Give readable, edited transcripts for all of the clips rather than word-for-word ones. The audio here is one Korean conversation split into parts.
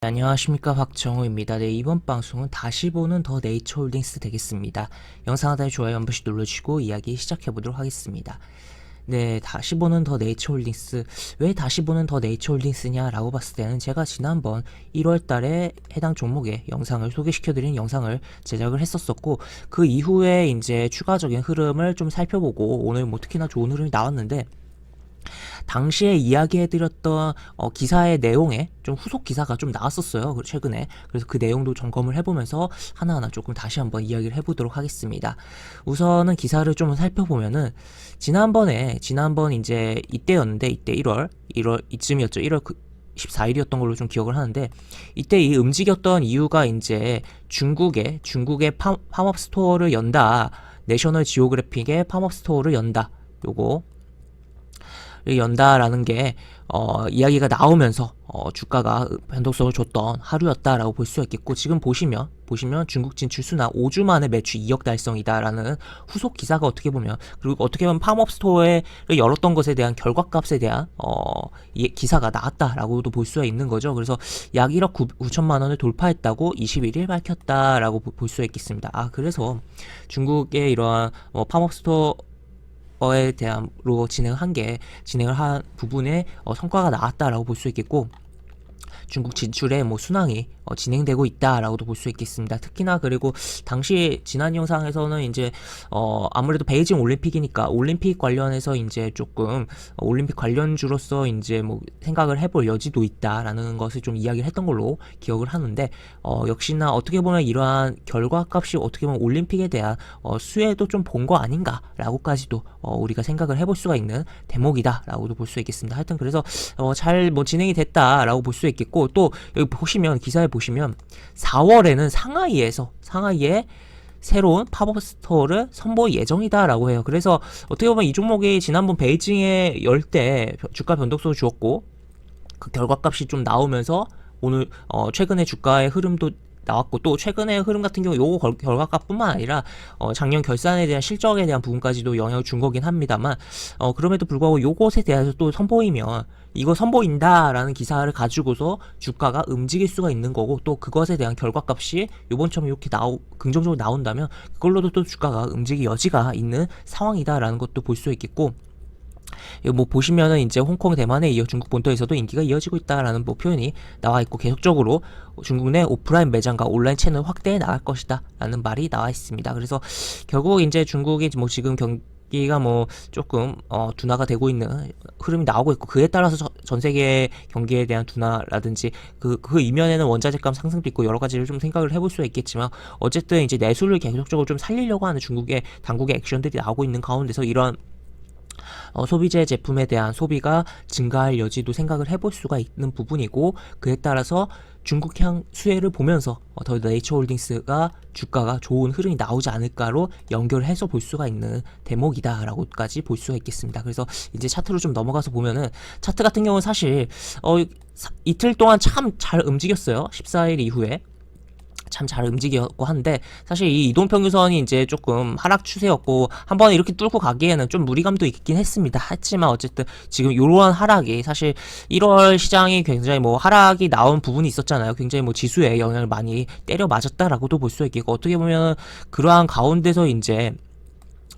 안녕하십니까, 박정우입니다. 네, 이번 방송은 다시 보는 더 네이처홀딩스 되겠습니다. 영상 하단에 좋아요 한 번씩 눌러주시고 이야기 시작해보도록 하겠습니다. 네, 다시 보는 더 네이처홀딩스. 왜 다시 보는 더 네이처홀딩스냐 라고 봤을 때는 제가 지난번 1월달에 해당 종목의 영상을 소개시켜드린 영상을 제작을 했었었고, 그 이후에 이제 추가적인 흐름을 좀 살펴보고 오늘 뭐 특히나 좋은 흐름이 나왔는데, 당시에 이야기해드렸던 기사의 내용에 좀 후속 기사가 좀 나왔었어요, 최근에. 그래서 그 내용도 점검을 해보면서 하나하나 조금 다시 한번 이야기를 해보도록 하겠습니다. 우선은 기사를 좀 살펴보면은 지난번 이제 이때였는데, 이때 1월 이쯤이었죠. 1월 14일이었던 걸로 좀 기억을 하는데, 이때 이 움직였던 이유가 이제 중국의 팝업 스토어를 연다, 내셔널 지오그래픽의 팝업 스토어를 연다, 요거 연다라는 게 이야기가 나오면서 주가가 변동성을 줬던 하루였다라고 볼 수가 있겠고, 지금 보시면 중국 진출 수납 5주 만에 매출 2억 달성이다라는 후속 기사가 어떻게 보면, 그리고 어떻게 보면 팝업 스토어를 열었던 것에 대한 결과값에 대한 기사가 나왔다라고도 볼 수가 있는 거죠. 그래서 약 1억 9천만 원을 돌파했다고 21일 밝혔다라고 볼 수가 있겠습니다. 그래서 중국의 이러한 팝업 스토어 에 대한로 진행을 한 부분에 성과가 나왔다라고 볼 수 있겠고, 중국 진출에 뭐 순항이 진행되고 있다라고도 볼 수 있겠습니다. 특히나 그리고 당시 지난 영상에서는 이제 아무래도 베이징 올림픽이니까 올림픽 관련해서 이제 조금 올림픽 관련주로서 이제 뭐 생각을 해볼 여지도 있다라는 것을 좀 이야기를 했던 걸로 기억을 하는데, 역시나 어떻게 보면 이러한 결과값이 어떻게 보면 올림픽에 대한 수혜도 좀 본 거 아닌가라고까지도 우리가 생각을 해볼 수가 있는 대목이다라고도 볼 수 있겠습니다. 하여튼 그래서 잘 뭐 진행이 됐다라고 볼 수 있겠고, 또 여기 보시면 기사에 보시면 4월에는 상하이에 새로운 팝업 스토어를 선보일 예정이다라고 해요. 그래서 어떻게 보면 이 종목이 지난번 베이징에 열 때 주가 변동성을 주었고, 그 결과값이 좀 나오면서 오늘 최근에 주가의 흐름도 나왔고, 또 최근의 흐름 같은 경우 요거 결과값뿐만 아니라 작년 결산에 대한 실적에 대한 부분까지도 영향을 준 거긴 합니다만, 그럼에도 불구하고 요것에 대해서 또 선보이면, 이거 선보인다라는 기사를 가지고서 주가가 움직일 수가 있는 거고, 또 그것에 대한 결과값이 요번처럼 이렇게 긍정적으로 나온다면 그걸로도 또 주가가 움직일 여지가 있는 상황이다라는 것도 볼 수 있겠고, 뭐 보시면은 이제 홍콩, 대만에 이어 중국 본토에서도 인기가 이어지고 있다라는 뭐 표현이 나와 있고, 계속적으로 중국 내 오프라인 매장과 온라인 채널 확대해 나갈 것이다라는 말이 나와 있습니다. 그래서 결국 이제 중국이 뭐 지금 경기가 뭐 조금 둔화가 되고 있는 흐름이 나오고 있고, 그에 따라서 전 세계 경기에 대한 둔화라든지 그 이면에는 원자재값 상승도 있고 여러 가지를 좀 생각을 해볼 수가 있겠지만, 어쨌든 이제 내수를 계속적으로 좀 살리려고 하는 중국의 당국의 액션들이 나오고 있는 가운데서 이런 소비재 제품에 대한 소비가 증가할 여지도 생각을 해볼 수가 있는 부분이고, 그에 따라서 중국향 수혜를 보면서 더 네이처홀딩스가 주가가 좋은 흐름이 나오지 않을까로 연결해서 볼 수가 있는 대목이다라고까지 볼 수가 있겠습니다. 그래서 이제 차트로 좀 넘어가서 보면은, 차트 같은 경우는 사실 이틀 동안 참 잘 움직였어요. 14일 이후에 참 잘 움직였고 한데, 사실 이 이동평균선이 이제 조금 하락 추세였고 한번 이렇게 뚫고 가기에는 좀 무리감도 있긴 했습니다. 하지만 어쨌든 지금 이러한 하락이, 사실 1월 시장이 굉장히 뭐 하락이 나온 부분이 있었잖아요. 굉장히 뭐 지수에 영향을 많이 때려 맞았다라고도 볼 수 있겠고, 어떻게 보면 그러한 가운데서 이제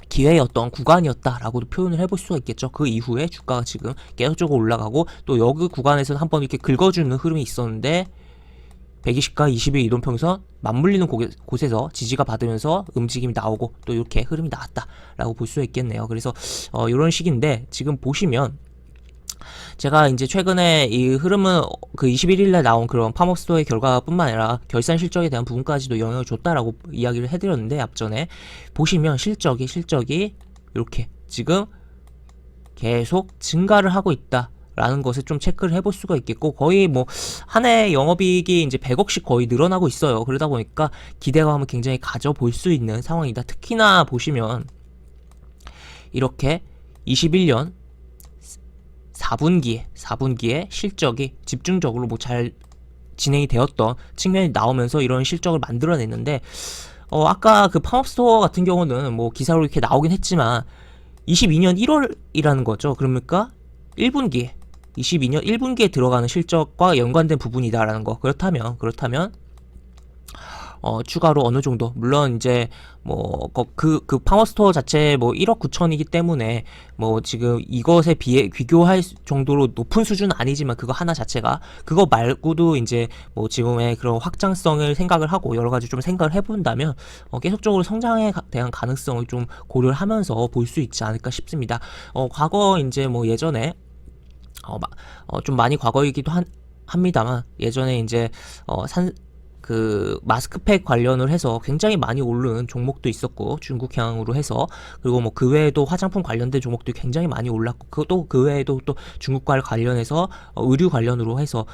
기회였던 구간이었다라고도 표현을 해볼 수가 있겠죠. 그 이후에 주가가 지금 계속적으로 올라가고, 또 여기 구간에서는 한번 이렇게 긁어주는 흐름이 있었는데, 120과 20일 이동평선 맞물리는 곳에서 지지가 받으면서 움직임이 나오고, 또 이렇게 흐름이 나왔다라고 볼 수 있겠네요. 그래서 이런 식인데, 지금 보시면 제가 이제 최근에 이 흐름은 그 21일날 나온 그런 팝업 스토어의 결과뿐만 아니라 결산 실적에 대한 부분까지도 영향을 줬다라고 이야기를 해드렸는데, 앞전에 보시면 실적이 이렇게 지금 계속 증가를 하고 있다 라는 것을 좀 체크를 해볼 수가 있겠고, 거의 뭐 한 해 영업이익이 이제 100억씩 거의 늘어나고 있어요. 그러다 보니까 기대감을 굉장히 가져볼 수 있는 상황이다. 특히나 보시면 이렇게 21년 4분기에 실적이 집중적으로 뭐 잘 진행이 되었던 측면이 나오면서 이런 실적을 만들어냈는데, 아까 그 팝업 스토어 같은 경우는 뭐 기사로 이렇게 나오긴 했지만 22년 1월이라는 거죠. 그러니까 1분기에 22년 1분기에 들어가는 실적과 연관된 부분이다라는 거. 그렇다면 추가로 어느 정도, 물론 이제 뭐 그 파워스토어 자체 뭐 1억 9천이기 때문에 뭐 지금 이것에 비교할 정도로 높은 수준은 아니지만, 그거 하나 자체가, 그거 말고도 이제 뭐 지금의 그런 확장성을 생각을 하고 여러 가지 좀 생각을 해본다면 계속적으로 성장에 대한 가능성을 좀 고려를 하면서 볼 수 있지 않을까 싶습니다. 과거 이제 뭐 예전에 좀 많이 과거이기도 합니다만, 예전에 이제 그 마스크팩 관련을 해서 굉장히 많이 오른 종목도 있었고, 중국향으로 해서, 그리고 뭐 그 외에도 화장품 관련된 종목도 굉장히 많이 올랐고, 또 그 외에도 또 중국과 관련해서 의류 관련으로 해서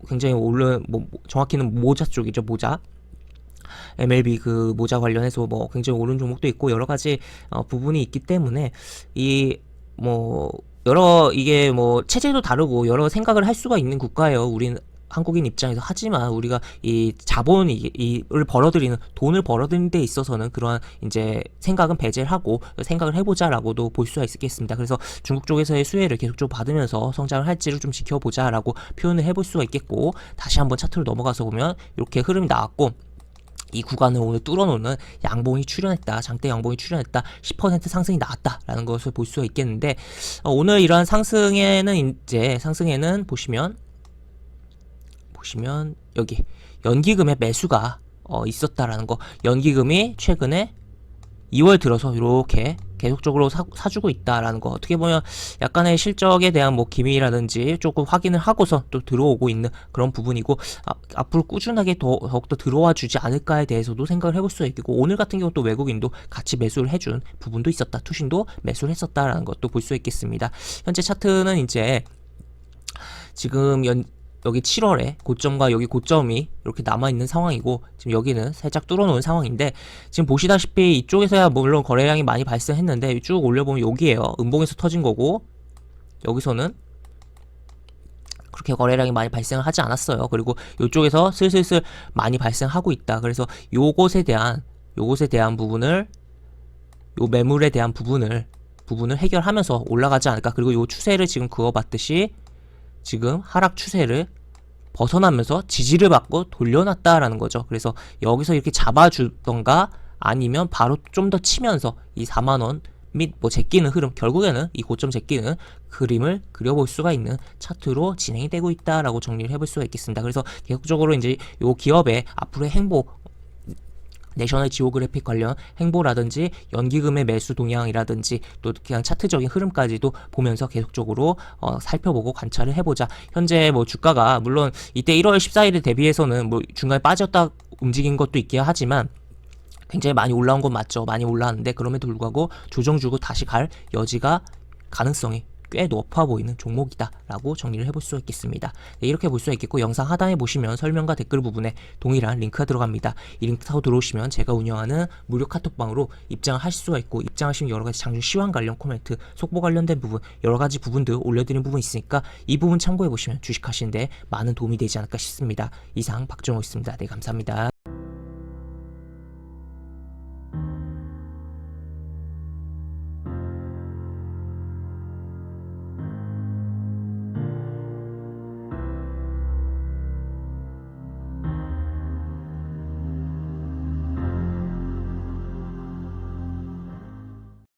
굉장히 오른, 뭐 정확히는 모자 쪽이죠, 모자. MLB 그 모자 관련해서 뭐 굉장히 오른 종목도 있고, 여러 가지 부분이 있기 때문에 이게 뭐 체제도 다르고 여러 생각을 할 수가 있는 국가예요, 우리는. 한국인 입장에서. 하지만 우리가 이 자본을 벌어들이는, 돈을 벌어들이는 데 있어서는 그러한 이제 생각은 배제를 하고 생각을 해보자라고도 볼 수가 있겠습니다. 그래서 중국 쪽에서의 수혜를 계속적으로 받으면서 성장을 할지를 좀 지켜보자라고 표현을 해볼 수가 있겠고, 다시 한번 차트로 넘어가서 보면 이렇게 흐름이 나왔고, 이 구간을 오늘 뚫어놓는 양봉이 출현했다, 장대 양봉이 출현했다, 10% 상승이 나왔다라는 것을 볼 수가 있겠는데, 오늘 이러한 상승에는 보시면 여기 연기금의 매수가 있었다라는 거. 연기금이 최근에 2월 들어서 이렇게 계속적으로 사주고 있다라는 거. 어떻게 보면 약간의 실적에 대한 뭐 기미라든지 조금 확인을 하고서 또 들어오고 있는 그런 부분이고, 앞으로 꾸준하게 더욱더 들어와 주지 않을까에 대해서도 생각을 해볼 수가 있고, 오늘 같은 경우 또 외국인도 같이 매수를 해준 부분도 있었다, 투신도 매수를 했었다라는 것도 볼 수 있겠습니다. 현재 차트는 이제 지금 여기 7월에 고점과 여기 고점이 이렇게 남아있는 상황이고, 지금 여기는 살짝 뚫어놓은 상황인데, 지금 보시다시피 이쪽에서야 물론 거래량이 많이 발생했는데, 쭉 올려보면 여기에요. 음봉에서 터진 거고, 여기서는 그렇게 거래량이 많이 발생을 하지 않았어요. 그리고 이쪽에서 슬슬 많이 발생하고 있다. 그래서 요것에 대한 부분을, 요 매물에 대한 부분을 해결하면서 올라가지 않을까. 그리고 요 추세를 지금 그어봤듯이 지금 하락 추세를 벗어나면서 지지를 받고 돌려놨다라는 거죠. 그래서 여기서 이렇게 잡아주던가, 아니면 바로 좀 더 치면서 이 4만원 및 뭐 제끼는 흐름, 결국에는 이 고점 제끼는 그림을 그려볼 수가 있는 차트로 진행이 되고 있다라고 정리를 해볼 수가 있겠습니다. 그래서 계속적으로 이제 요 기업의 앞으로의 행보, 내셔널 지오그래픽 관련 행보라든지 연기금의 매수 동향이라든지 또 그냥 차트적인 흐름까지도 보면서 계속적으로 살펴보고 관찰을 해보자. 현재 뭐 주가가 물론 이때 1월 14일에 대비해서는 뭐 중간에 빠졌다 움직인 것도 있긴 하지만 굉장히 많이 올라온 건 맞죠. 많이 올라왔는데 그럼에도 불구하고 조정 주고 다시 갈 여지가, 가능성이 꽤 높아 보이는 종목이다 라고 정리를 해볼 수 있겠습니다. 네, 이렇게 볼 수 있겠고, 영상 하단에 보시면 설명과 댓글 부분에 동일한 링크가 들어갑니다. 이 링크 타고 들어오시면 제가 운영하는 무료 카톡방으로 입장을 하실 수가 있고, 입장하시면 여러가지 장중 시황 관련 코멘트, 속보 관련된 부분, 여러가지 부분들 올려드린 부분 있으니까 이 부분 참고해보시면 주식하시는데 많은 도움이 되지 않을까 싶습니다. 이상 박정호였습니다. 네, 감사합니다.